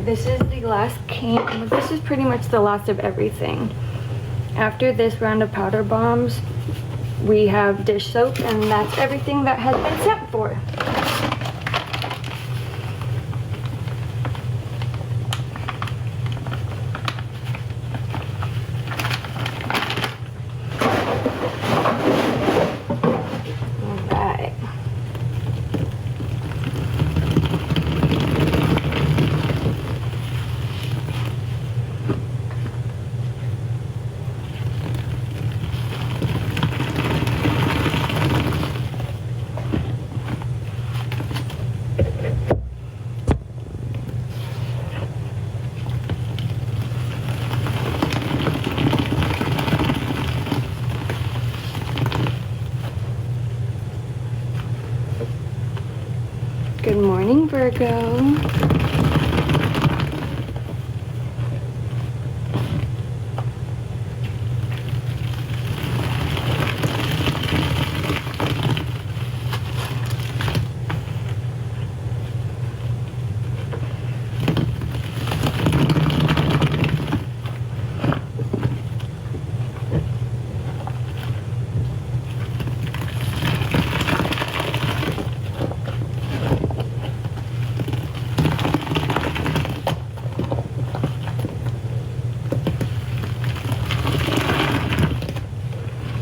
this is the last can. This is pretty much the last of everything. After this round of powder bombs, we have dish soap, and that's everything that has been sent for. Good morning, Virgo.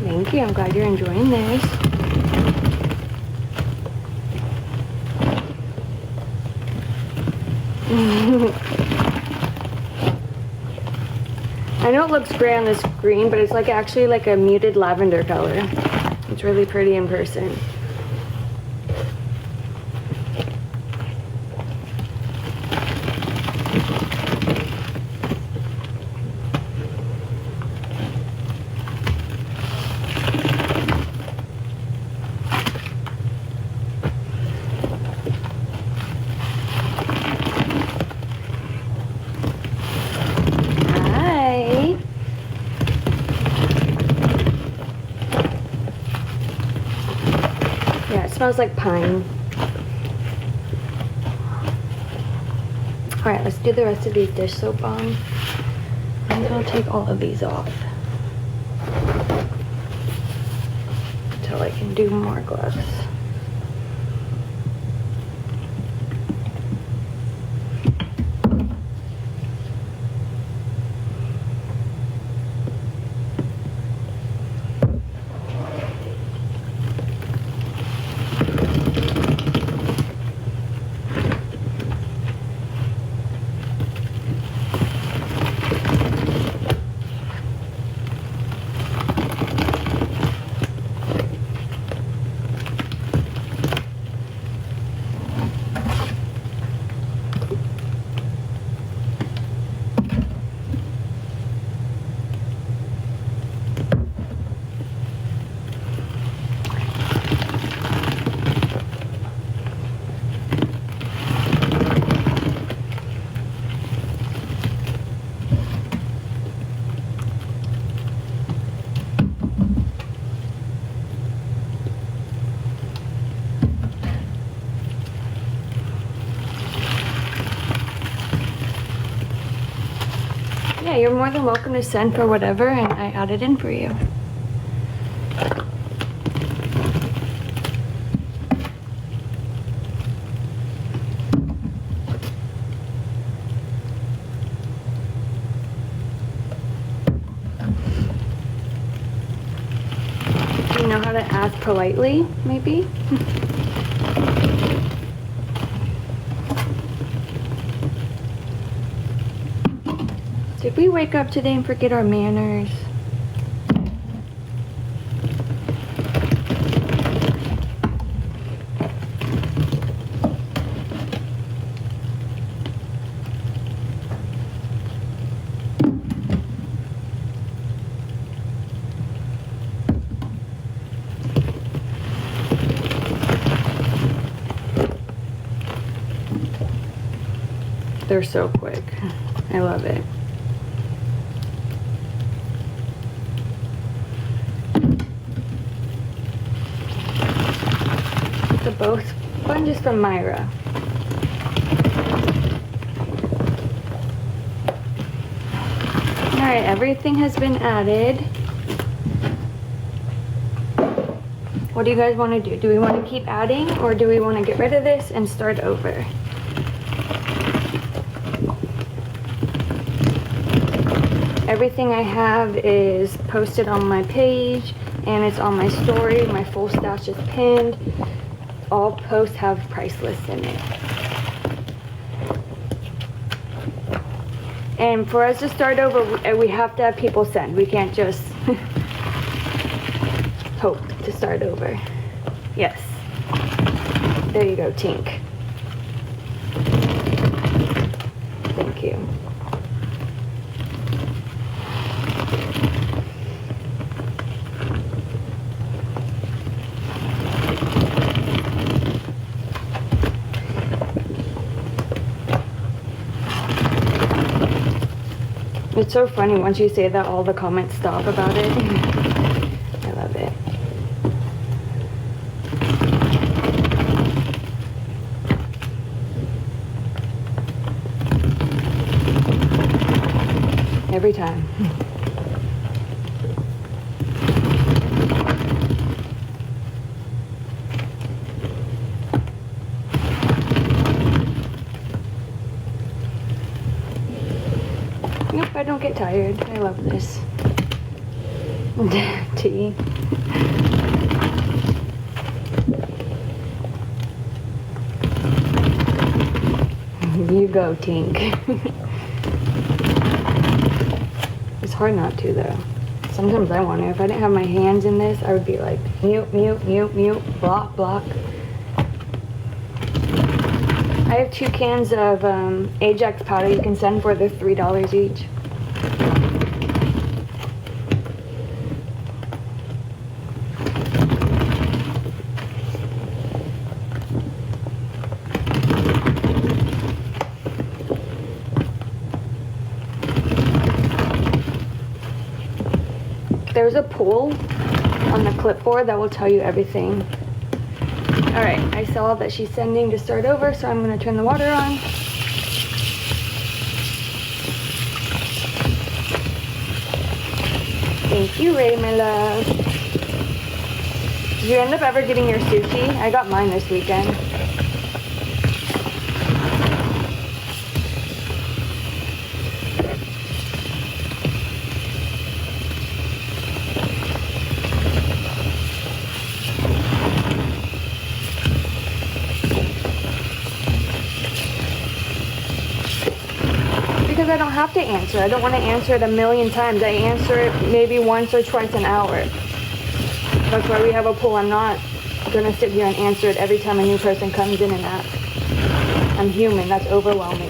Thank you, I'm glad you're enjoying this. I know it looks gray on the screen, but it's like actually like a muted lavender color. It's really pretty in person. Smells like pine. Alright, let's do the rest of these dish soap bombs. And I'll take all of these off until I can do more gloves. Yeah, you're more than welcome to send for whatever, and I add it in for you. Do you know how to ask politely, maybe? Did we wake up today and forget our manners? They're so quick. I love it. The both sponges from Myra. Alright, everything has been added. What do you guys want to do? Do we want to keep adding, or do we want to get rid of this and start over? Everything I have is posted on my page, and it's on my story. My full stash is pinned. All posts have price lists in it. And for us to start over, we have to have people send. We can't just hope to start over. Yes. There you go, Tink. Thank you. It's so funny, once you say that, all the comments stop about it. I love it. Every time. Nope, I don't get tired. I love this. Tea. You go, Tink. It's hard not to, though. Sometimes I want to. If I didn't have my hands in this, I would be like, mute, mute, mute, mute, block, block. I have 2 cans of Ajax powder you can send for. They're $3 each. There's a poll on the clipboard that will tell you everything. Alright, I saw that she's sending to start over, so I'm going to turn the water on. Thank you, Ray, my love. Did you end up ever getting your sushi? I got mine this weekend. Because I don't have to answer. I don't want to answer it a million times. I answer it maybe once or twice an hour. That's why we have a poll. I'm not going to sit here and answer it every time a new person comes in and asks. I'm human. That's overwhelming.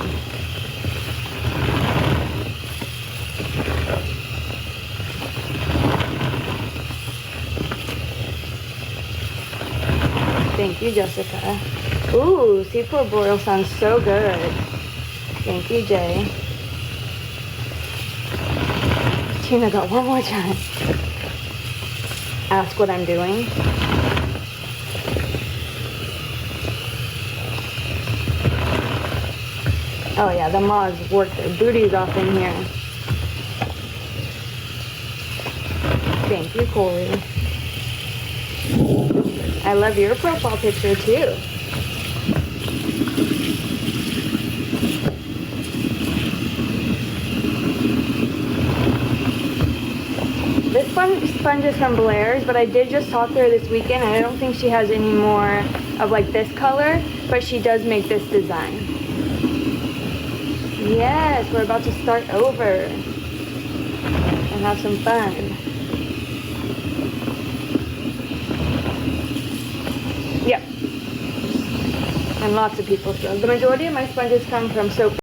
Thank you, Jessica. Ooh, seafood broil sounds so good. Thank you, Jay. Tina got one more time. Ask what I'm doing. Oh yeah, the moths work their booties off in here. Thank you, Corey. I love your profile picture too. This sponge is from Blair's, but I did just talk to her this weekend, and I don't think she has any more of like this color, but she does make this design. Yes, we're about to start over and have some fun. Yep. And lots of people still. The majority of my sponges come from soap.